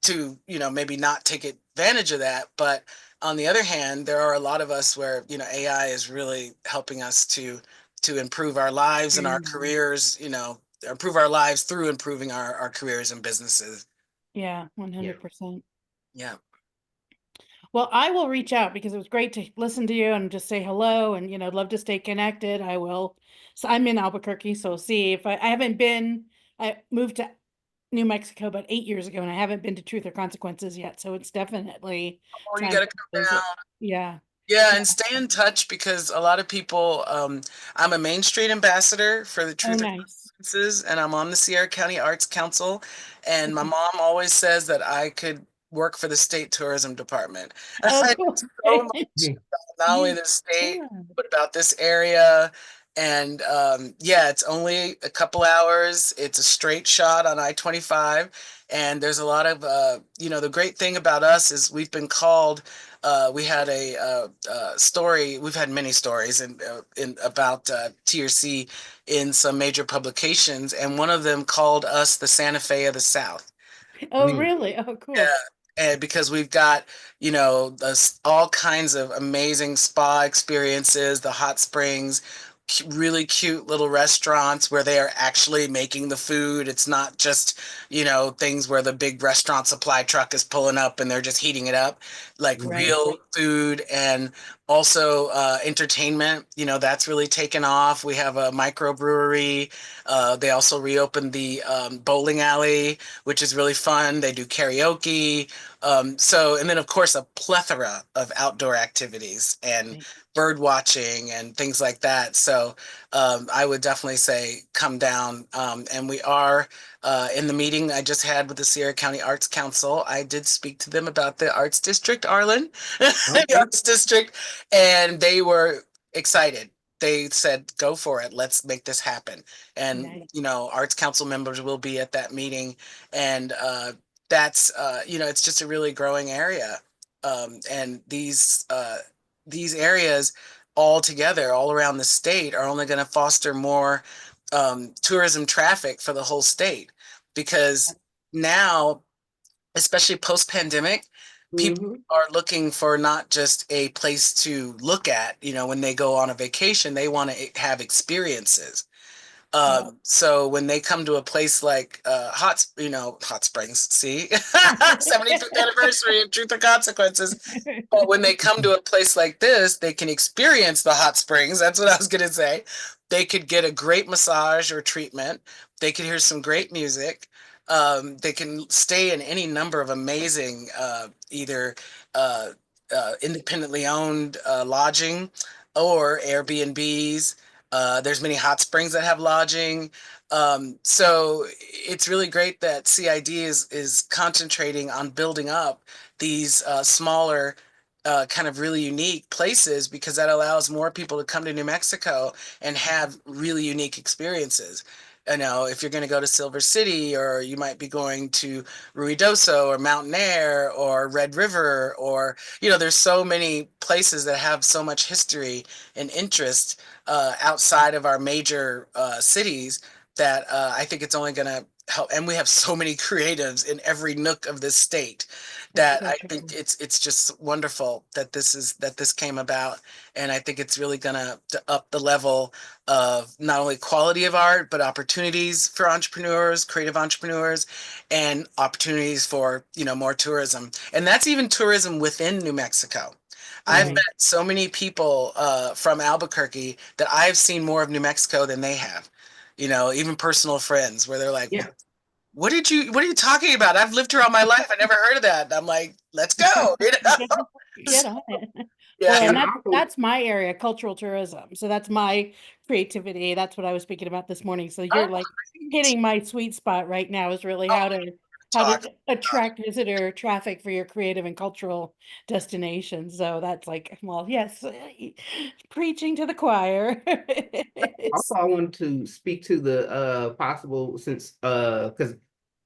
to, maybe not take advantage of that. But on the other hand, there are a lot of us where, AI is really helping us to improve our lives and our Mhm. careers, improve our lives through improving our careers and businesses. Yeah, yeah. 100%. Yeah. Well, I will reach out because it was great to listen to you and just say hello and, I'd love to stay connected. I will. So I'm in Albuquerque, so see if I haven't been, I moved to New Mexico about 8 years ago and I haven't been to Truth or Consequences yet. So it's definitely Or you time got to to come visit. down. Yeah. Yeah, Yeah. and stay in touch because a lot of people, I'm a Main Street ambassador for the Oh, Truth or nice. Consequences, and I'm on the Sierra County Arts Council. And my Okay. mom always says that I could work for the state tourism department. Oh, I cool. do so much about not only Yeah. the state, but about this area. And yeah, it's only a couple hours. It's a straight shot on I-25. And there's a lot of, the great thing about us is we've been called we had a story. We've had many stories in about TRC in some major publications, and one of them called us the Santa Fe of the South. Oh, really? Oh, Yeah, cool. and because we've got, all kinds of amazing spa experiences, the hot springs. really cute little restaurants where they are actually making the food. It's not just, things where the big restaurant supply truck is pulling up and they're just heating it up. Like Right. real food, and also entertainment. That's really taken off. We have a microbrewery. They also reopened the bowling alley, which is really fun. They do karaoke. And then of course a plethora of outdoor activities and Right. bird watching and things like that. So I would definitely say come down. And we are in the meeting I just had with the Sierra County Arts Council. I did speak to them about the Arts District, Arlen, the Okay. Arts District, and they were excited. They said, go for it. Let's make this happen. And, Right. Arts Council members will be at that meeting. And it's just a really growing area. And these areas all together, all around the state, are only going to foster more tourism traffic for the whole state. Because now, especially post-pandemic, people Hmm. are looking for not just a place to look at, when they go on a vacation, they want to have experiences. Right. So when they come to a place like Hot Springs, see, 75th anniversary of Truth or Consequences, but when they come to a place like this, they can experience the hot springs. That's what I was going to say. They could get a great massage or treatment. They could hear some great music. They can stay in any number of amazing, either uh, independently owned lodging or Airbnbs. There's many hot springs that have lodging. So it's really great that CID is concentrating on building up these smaller kind of really unique places, because that allows more people to come to New Mexico and have really unique experiences. If you're going to go to Silver City, or you might be going to Ruidoso or Mountain Air or Red River, or, there's so many places that have so much history and interest outside of our major cities that I think it's only going to help. And we have so many creatives in every nook of this state That's that so I think true. it's just wonderful that this came about, and I think it's really gonna to up the level of not only quality of art but opportunities for entrepreneurs, creative entrepreneurs, and opportunities for more tourism, and that's even tourism within New Mexico. I've met Right. so many people from Albuquerque that I've seen more of New Mexico than they have. Even personal friends where they're like, Yeah. what are you talking about? I've lived here all my life. I never heard of that. And I'm like, let's go. Get on it. Yeah. Well, and And that's also, that's my area, cultural tourism. So that's my creativity. That's what I was speaking about this morning. So you're Oh, like great. hitting my sweet spot right now is really Oh, how talk. to attract visitor traffic for your creative and cultural destinations. So that's like, well, yes, preaching to the choir. also, I wanted to speak to the possible, since because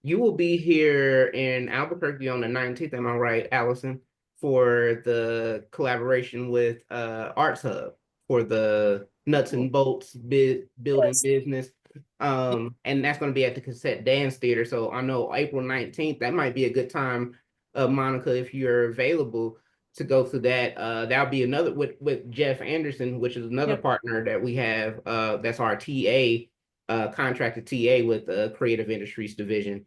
you will be here in Albuquerque on the 19th, am I right, Allison, for the collaboration with Arts Hub for the nuts and bolts building Yes. business. And that's going to be at the Cassette Dance Theater. So I know April 19th, that might be a good time, Monica, if you're available to go through that. That'll be another with Jeff Anderson, which is another Yep. partner that we have. That's our TA, contracted TA with the Creative Industries Division.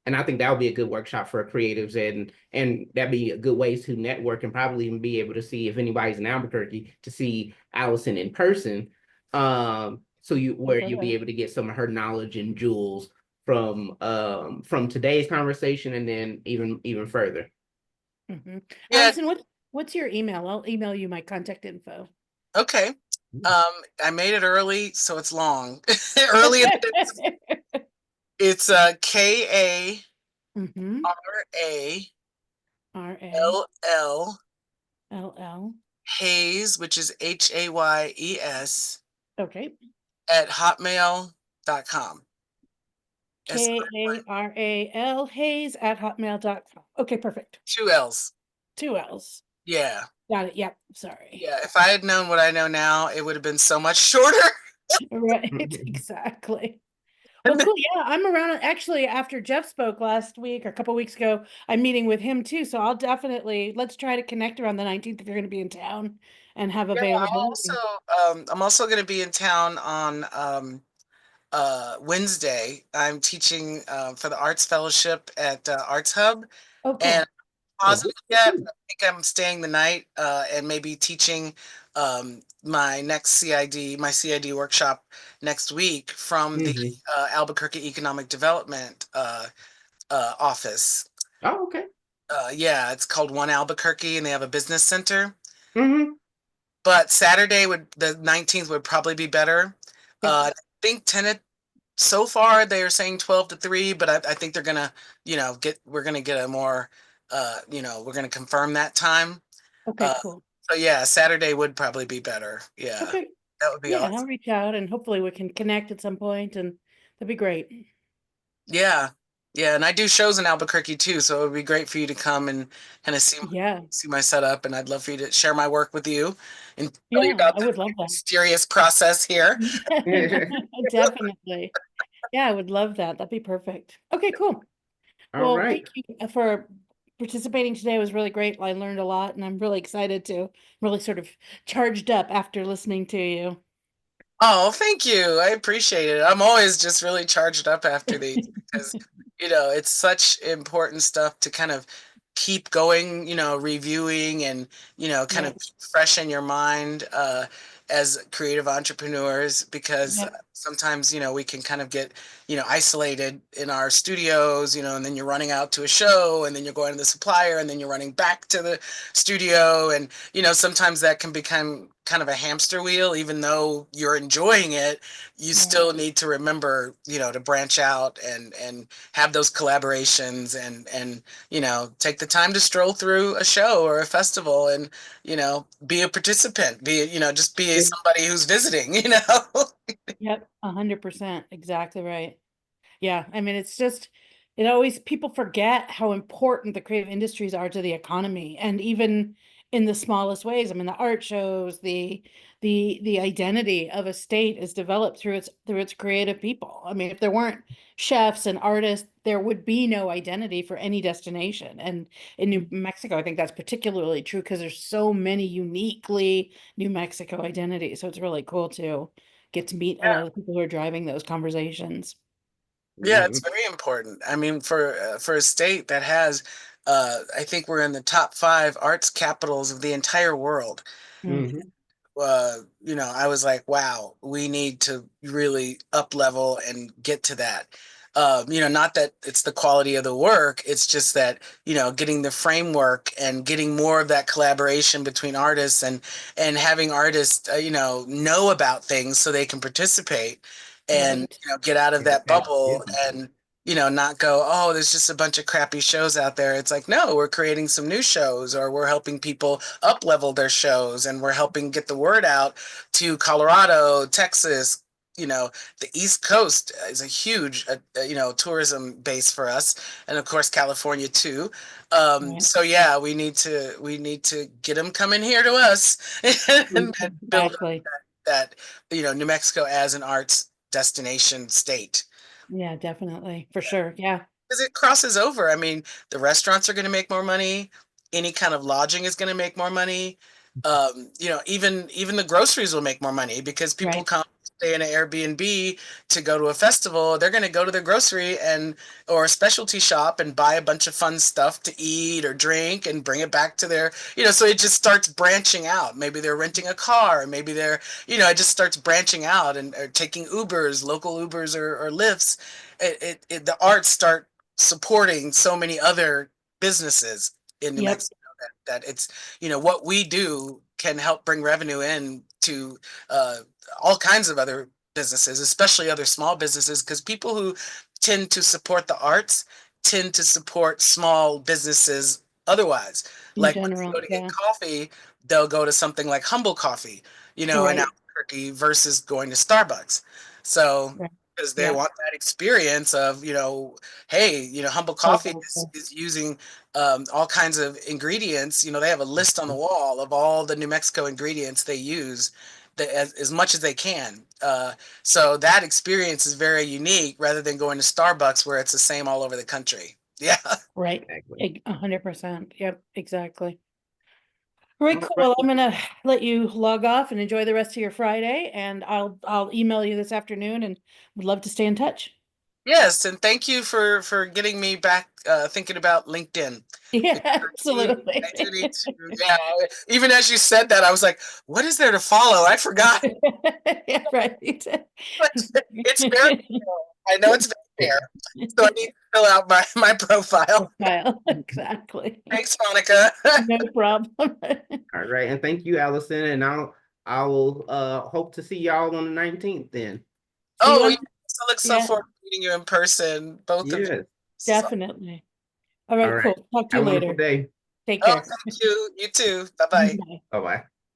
And I think that would be a good workshop for creatives, and that'd be a good way to network and probably even be able to see if anybody's in Albuquerque to see Allison in person. So where you'll be able to get some of her knowledge and jewels from today's conversation and then even further. Mhm. Yeah. Allison, what's your email? I'll email you my contact info. Okay. I made it early, so it's long. Early in the day. It's K Mm-hmm. A R A R-A-L-L. L L Hayes, which is Hayes Okay. at hotmail.com. That's K-A-R-A-L Hayes at hotmail.com. Okay, perfect. two L's. Two L's. Yeah. Got it. Yep. Sorry. Yeah. If I had known what I know now, it would have been so much shorter. Right. Exactly. Well, cool. Yeah, I'm around actually after Jeff spoke last week or a couple weeks ago. I'm meeting with him too. So I'll definitely let's try to connect around the 19th if you're going to be in town and have Yeah, availability. I'm also going to be in town on Wednesday. I'm teaching for the Arts Fellowship at Arts Hub, Oh, and cool. Oh, positive yet. I think I'm staying the night and maybe teaching my next my CID workshop next week from the mm-hmm. Albuquerque Economic Development office. Oh, okay. Yeah, it's called One Albuquerque, and they have a business center. Mm-hmm. But the 19th would probably be better. Yep. I think so far they are saying 12 to 3, but I think they're gonna, we're gonna get a more, we're gonna confirm that time. Okay, Uh, cool. so yeah, Saturday would probably be better. Yeah, Okay. that would be Yeah, I'll awesome. reach out and hopefully we can connect at some point and that'd be great. Yeah, yeah, and I do shows in Albuquerque too, so it would be great for you to come and kind of Yeah. see my setup, and I'd love for you to share my work with you and tell you Yeah, about I the would love that. mysterious process here. Definitely. Yeah, I would love that. That'd be perfect. Okay, cool. All Well, right. thank you for participating today. It was really great. I learned a lot and I'm really excited to really sort of charged up after listening to you. Oh, thank you. I appreciate it. I'm always just really charged up after these because, it's such important stuff to kind of keep going, reviewing and, kind of Yep. keep fresh in your mind as creative entrepreneurs because Yep. sometimes, we can kind of get, isolated in our studios, and then you're running out to a show and then you're going to the supplier and then you're running back to the studio and sometimes that can become kind of a hamster wheel. Even though you're enjoying it, you Right. still need to remember, to branch out and have those collaborations and take the time to stroll through a show or a festival and be a participant, be just be somebody who's visiting, Yep. 100%. Exactly right. Yeah, I mean, it's just, it always, people forget how important the creative industries are to the economy, and even in the smallest ways. I mean, the art shows, the identity of a state is developed through its creative people. I mean, if there weren't chefs and artists, there would be no identity for any destination. And in New Mexico, I think that's particularly true because there's so many uniquely New Mexico identities. So it's really cool to get to meet a lot of the people who are driving those conversations. Yeah, Mm-hmm. it's very important. I mean, for a state that has, I think we're in the top 5 arts capitals of the entire world. Mm, I was like, wow, we need to really up level and get to that. Not that it's the quality of the work, it's just that, getting the framework and getting more of that collaboration between artists and having artists, know about things so they can participate and, right. get out of that Yeah. bubble and not go, oh, there's just a bunch of crappy shows out there. It's like, no, we're creating some new shows or we're helping people up level their shows and we're helping get the word out to Colorado, Texas, the East Coast is a huge, tourism base for us. And of course, California too. Right. So yeah, we need to get them coming here to us and build up Exactly. that, New Mexico as an arts destination state Yeah, definitely. For sure. Yeah. because it crosses over. I mean, the restaurants are going to make more money. Any kind of lodging is going to make more money. Even the groceries will make more money because people Right. come stay in an Airbnb to go to a festival. They're going to go to their grocery and or a specialty shop and buy a bunch of fun stuff to eat or drink and bring it back to their. So it just starts branching out. Maybe they're renting a car. Maybe they're, it just starts branching out and or taking Ubers, local Ubers or Lyfts. The arts start supporting so many other businesses in New Yep. Mexico that it's what we do can help bring revenue in to uh, all kinds of other businesses, especially other small businesses, because people who tend to support the arts tend to support small businesses otherwise. In Like when they general. go to get Yeah. coffee, they'll go to something like Humble Coffee, in Right. Albuquerque versus going to Starbucks. So Right. because they Yeah. want that experience of, hey, Humble So Coffee helpful. is using all kinds of ingredients. They have a list on the wall of all the New Mexico ingredients they use as much as they can. So that experience is very unique rather than going to Starbucks where it's the same all over the country. Yeah. Right. Exactly. 100%. Yep. Exactly. Very All cool. right. Well, I'm gonna let you log off and enjoy the rest of your Friday, and I'll email you this afternoon, and would love to stay in touch. Yes, and thank you for getting me back thinking about LinkedIn. Yeah, Because I absolutely. do need to, yeah. Even as you said that, I was like, what is there to follow? I forgot. Yeah, right. But it's very I know it's very fair. So I need to fill out my profile. Profile, exactly. Thanks, Monica. No problem. All right, and thank you, Allison. And I will hope to see y'all on the 19th then. See you Oh, on, yes, I look so yeah, forward to meeting you in person, both of you. Yes. This is definitely. All All right, right. cool. Talk to Have you a wonderful later. day. Take Oh, care. thank you. You too. Bye bye. Bye. Bye bye.